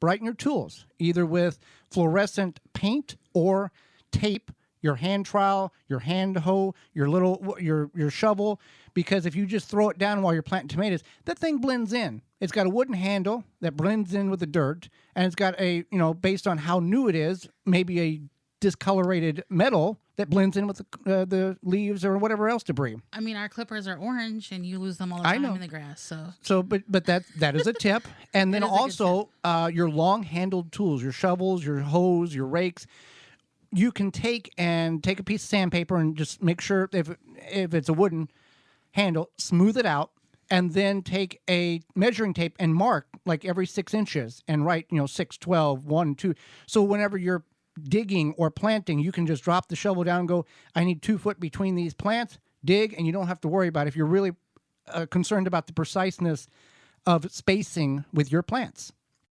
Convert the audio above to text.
brighten your tools, either with fluorescent paint or tape, your hand trowel, your hand hoe, your shovel, because if you just throw it down while you're planting tomatoes, that thing blends in. It's got a wooden handle that blends in with the dirt, and it's got a, based on how new it is, maybe a discolorated metal that blends in with the leaves or whatever else debris. I mean, our clippers are orange, and you lose them all the time in the grass. But that is a tip. And then also your long-handled tools, your shovels, your hoes, your rakes, you can take a piece of sandpaper and just make sure if it's a wooden handle, smooth it out, and then take a measuring tape and mark like every 6 inches and write 6, 12, 1, 2. So whenever you're digging or planting, you can just drop the shovel down and go, I need 2 foot between these plants, dig, and you don't have to worry about it if you're really concerned about the preciseness of spacing with your plants.